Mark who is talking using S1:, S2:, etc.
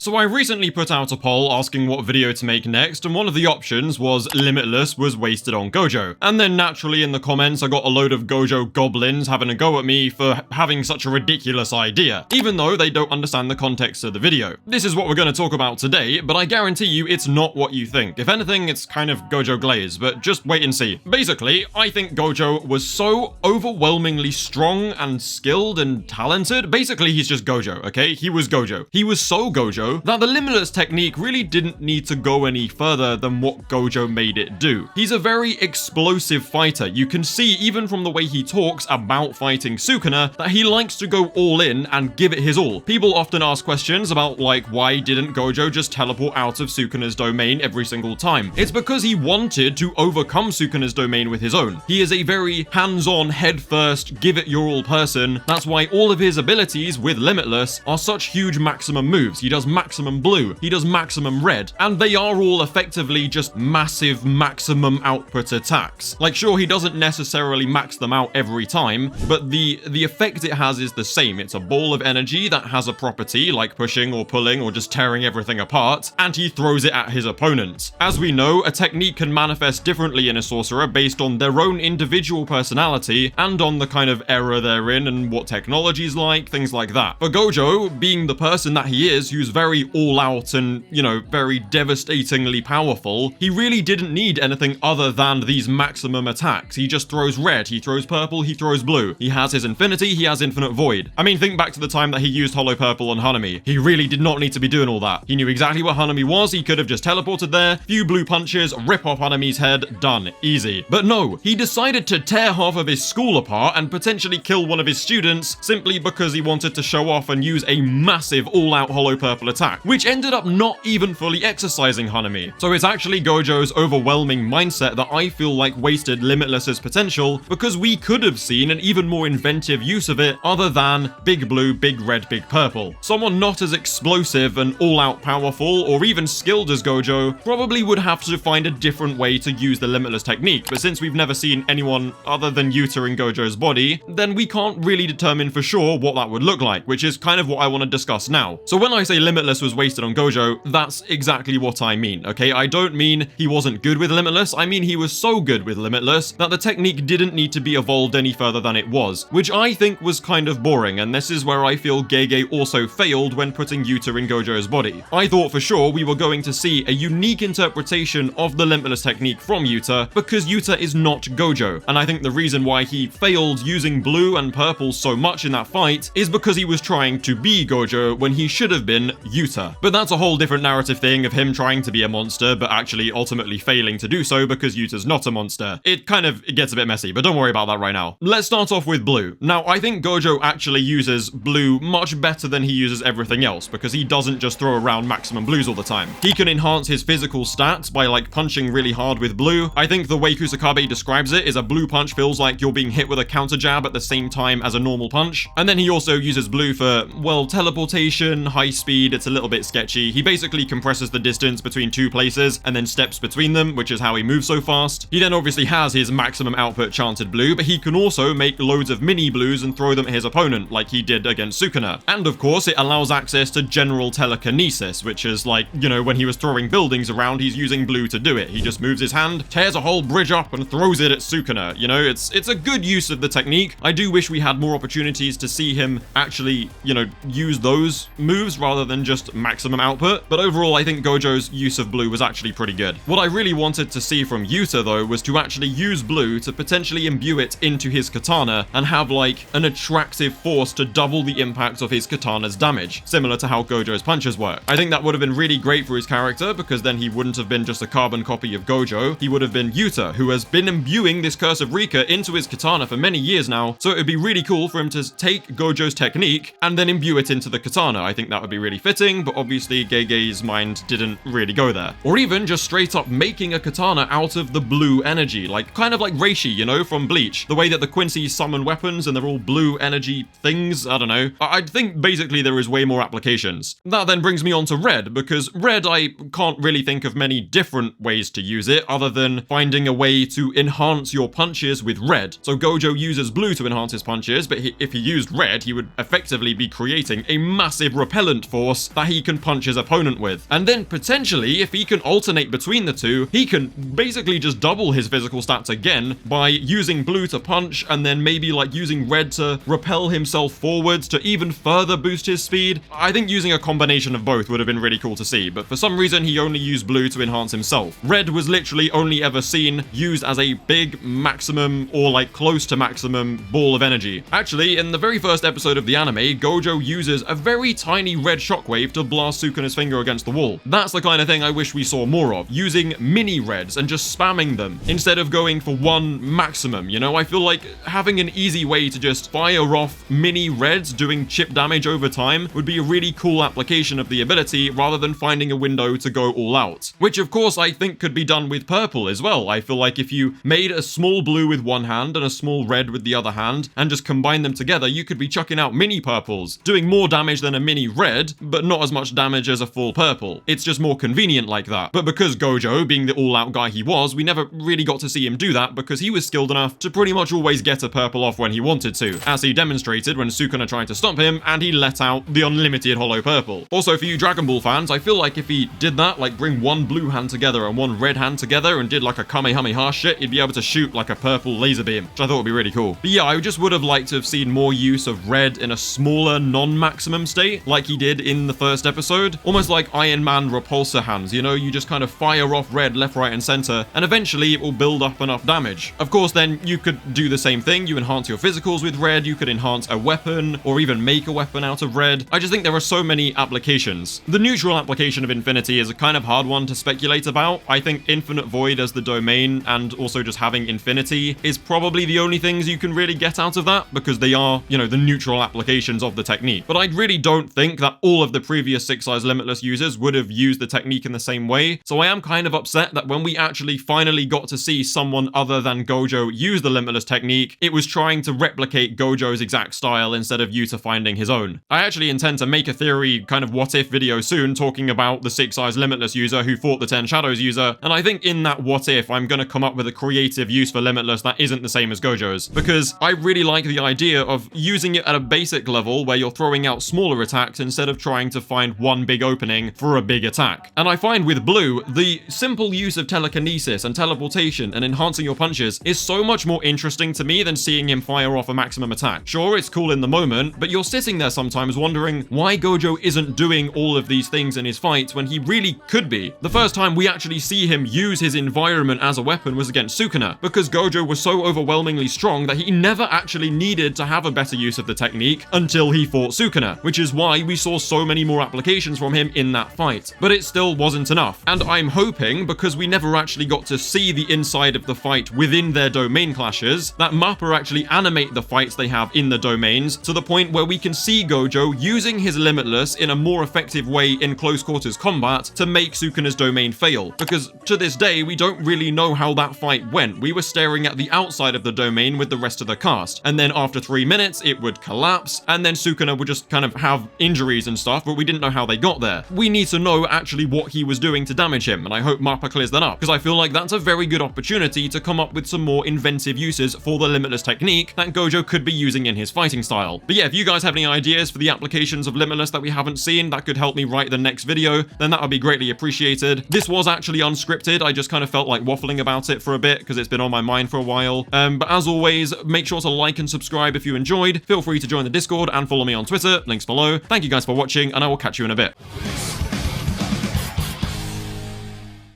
S1: So I recently put out a poll asking what video to make next, and one of the options was Limitless was wasted on Gojo. And then naturally in the comments I got a load of Gojo goblins having a go at me for having such a ridiculous idea, even though they don't understand the context of the video. This is what we're going to talk about today, but I guarantee you it's not what you think. If anything, it's kind of Gojo glaze, but just wait and see. Basically, I think Gojo was so overwhelmingly strong and skilled and talented. Basically, he's just Gojo, okay? He was Gojo. He was so Gojo that the Limitless technique really didn't need to go any further than what Gojo made it do. He's a very explosive fighter. You can see even from the way he talks about fighting Sukuna that he likes to go all in and give it his all. People often ask questions about like why didn't Gojo just teleport out of Sukuna's domain every single time? It's because he wanted to overcome Sukuna's domain with his own. He is a very hands-on, head-first, give-it-your-all person. That's why all of his abilities with Limitless are such huge maximum moves. He does maximum blue, he does maximum red, and they are all effectively just massive maximum output attacks. Like, sure, he doesn't necessarily max them out every time, but the effect it has is the same. It's a ball of energy that has a property like pushing or pulling or just tearing everything apart, and he throws it at his opponent. As we know, a technique can manifest differently in a sorcerer based on their own individual personality and on the kind of era they're in and what technology's like, things like that. For Gojo, being the person that he is, who's very all out and, you know, very devastatingly powerful, he really didn't need anything other than these maximum attacks. He just throws red, he throws purple, he throws blue. He has his infinity, he has infinite void. I mean, think back to the time that he used hollow purple on Hanami. He really did not need to be doing all that. He knew exactly what Hanami was, he could have just teleported there, few blue punches, rip off Hanami's head, done. Easy. But no, he decided to tear half of his school apart and potentially kill one of his students simply because he wanted to show off and use a massive all-out hollow purple attack, which ended up not even fully exercising Hanami. So it's actually Gojo's overwhelming mindset that I feel like wasted Limitless's potential, because we could have seen an even more inventive use of it other than big blue, big red, big purple. Someone not as explosive and all-out powerful or even skilled as Gojo probably would have to find a different way to use the Limitless technique, but since we've never seen anyone other than Yuta in Gojo's body, then we can't really determine for sure what that would look like, which is kind of what I want to discuss now. So when I say Limitless was wasted on Gojo, that's exactly what I mean, okay? I don't mean he wasn't good with Limitless, I mean he was so good with Limitless that the technique didn't need to be evolved any further than it was, which I think was kind of boring, and this is where I feel Gege also failed when putting Yuta in Gojo's body. I thought for sure we were going to see a unique interpretation of the Limitless technique from Yuta, because Yuta is not Gojo, and I think the reason why he failed using blue and purple so much in that fight is because he was trying to be Gojo when he should have been Yuta. But that's a whole different narrative thing of him trying to be a monster but actually ultimately failing to do so because Yuta's not a monster. It gets a bit messy, but don't worry about that right now. Let's start off with blue. Now, I think Gojo actually uses blue much better than he uses everything else, because he doesn't just throw around maximum blues all the time. He can enhance his physical stats by like punching really hard with blue. I think the way Kusakabe describes it is a blue punch feels like you're being hit with a counter jab at the same time as a normal punch. And then he also uses blue for, well, teleportation, high speed. It's a little bit sketchy. He basically compresses the distance between two places and then steps between them, which is how he moves so fast. He then obviously has his maximum output chanted blue, but he can also make loads of mini blues and throw them at his opponent, like he did against Sukuna. And of course, it allows access to general telekinesis, which is like, you know, when he was throwing buildings around, he's using blue to do it. He just moves his hand, tears a whole bridge up, and throws it at Sukuna. You know, it's a good use of the technique. I do wish we had more opportunities to see him actually, you know, use those moves rather than just maximum output. But overall, I think Gojo's use of blue was actually pretty good. What I really wanted to see from Yuta, though, was to actually use blue to potentially imbue it into his katana and have like an attractive force to double the impact of his katana's damage, similar to how Gojo's punches work. I think that would have been really great for his character, because then he wouldn't have been just a carbon copy of Gojo. He would have been Yuta, who has been imbuing this Curse of Rika into his katana for many years now, so it would be really cool for him to take Gojo's technique and then imbue it into the katana. I think that would be really fitting, but obviously Gege's mind didn't really go there. Or even just straight up making a katana out of the blue energy, like kind of like Reishi, you know, from Bleach. The way that the Quincy's summon weapons and they're all blue energy things, I don't know. I think basically there is way more applications. That then brings me on to red, because red, I can't really think of many different ways to use it other than finding a way to enhance your punches with red. So Gojo uses blue to enhance his punches, but if he used red, he would effectively be creating a massive repellent force that he can punch his opponent with. And then potentially, if he can alternate between the two, he can basically just double his physical stats again by using blue to punch and then maybe like using red to repel himself forwards to even further boost his speed. I think using a combination of both would have been really cool to see, but for some reason he only used blue to enhance himself. Red was literally only ever seen used as a big maximum or like close to maximum ball of energy. Actually, in the very first episode of the anime, Gojo uses a very tiny red shockwave to blast Sukuna's finger against the wall. That's the kind of thing I wish we saw more of, using mini reds and just spamming them instead of going for one maximum, you know? I feel like having an easy way to just fire off mini reds doing chip damage over time would be a really cool application of the ability rather than finding a window to go all out. Which of course I think could be done with purple as well. I feel like if you made a small blue with one hand and a small red with the other hand and just combine them together, you could be chucking out mini purples, doing more damage than a mini red, but not as much damage as a full purple. It's just more convenient like that. But because Gojo, being the all-out guy he was, we never really got to see him do that because he was skilled enough to pretty much always get a purple off when he wanted to, as he demonstrated when Sukuna tried to stop him and he let out the unlimited hollow purple. Also, for you Dragon Ball fans, I feel like if he did that, like bring one blue hand together and one red hand together and did like a Kamehameha shit, he'd be able to shoot like a purple laser beam, which I thought would be really cool. But yeah, I just would have liked to have seen more use of red in a smaller non-maximum state, like he did in the first episode. Almost like Iron Man repulsor hands, you know, you just kind of fire off red left, right, and center, and eventually it will build up enough damage. Of course, then you could do the same thing, you enhance your physicals with red, you could enhance a weapon, or even make a weapon out of red. I just think there are so many applications. The neutral application of Infinity is a kind of hard one to speculate about. I think Infinite Void as the domain and also just having Infinity is probably the only things you can really get out of that, because they are, you know, the neutral applications of the technique. But I really don't think that all of the previous 6-size Limitless users would have used the technique in the same way. So I am kind of upset that when we actually finally got to see someone other than Gojo use the Limitless technique, it was trying to replicate Gojo's exact style instead of Yuta finding his own. I actually intend to make a theory kind of what if video soon talking about the 6-size Limitless user who fought the 10 Shadows user, and I think in that what if I'm going to come up with a creative use for Limitless that isn't the same as Gojo's, because I really like the idea of using it at a basic level where you're throwing out smaller attacks instead of trying to find one big opening for a big attack. And I find with blue, the simple use of telekinesis and teleportation and enhancing your punches is so much more interesting to me than seeing him fire off a maximum attack. Sure, it's cool in the moment, but you're sitting there sometimes wondering why Gojo isn't doing all of these things in his fights when he really could be. The first time we actually see him use his environment as a weapon was against Sukuna, because Gojo was so overwhelmingly strong that he never actually needed to have a better use of the technique until he fought Sukuna, which is why we saw so many more applications from him in that fight. But it still wasn't enough. And I'm hoping, because we never actually got to see the inside of the fight within their domain clashes, that Mappa actually animate the fights they have in the domains to the point where we can see Gojo using his Limitless in a more effective way in close quarters combat to make Sukuna's domain fail. Because to this day, we don't really know how that fight went. We were staring at the outside of the domain with the rest of the cast, and then after 3 minutes, it would collapse, and then Sukuna would just kind of have injuries and stuff, but we didn't know how they got there. We need to know actually what he was doing to damage him, and I hope Mappa clears that up, because I feel like that's a very good opportunity to come up with some more inventive uses for the Limitless technique that Gojo could be using in his fighting style. But yeah, if you guys have any ideas for the applications of Limitless that we haven't seen that could help me write the next video, then that would be greatly appreciated. This was actually unscripted, I just kind of felt like waffling about it for a bit because it's been on my mind for a while. But as always, make sure to like and subscribe if you enjoyed. Feel free to join the Discord and follow me on Twitter, links below. Thank you guys for watching, and I will catch you in a bit.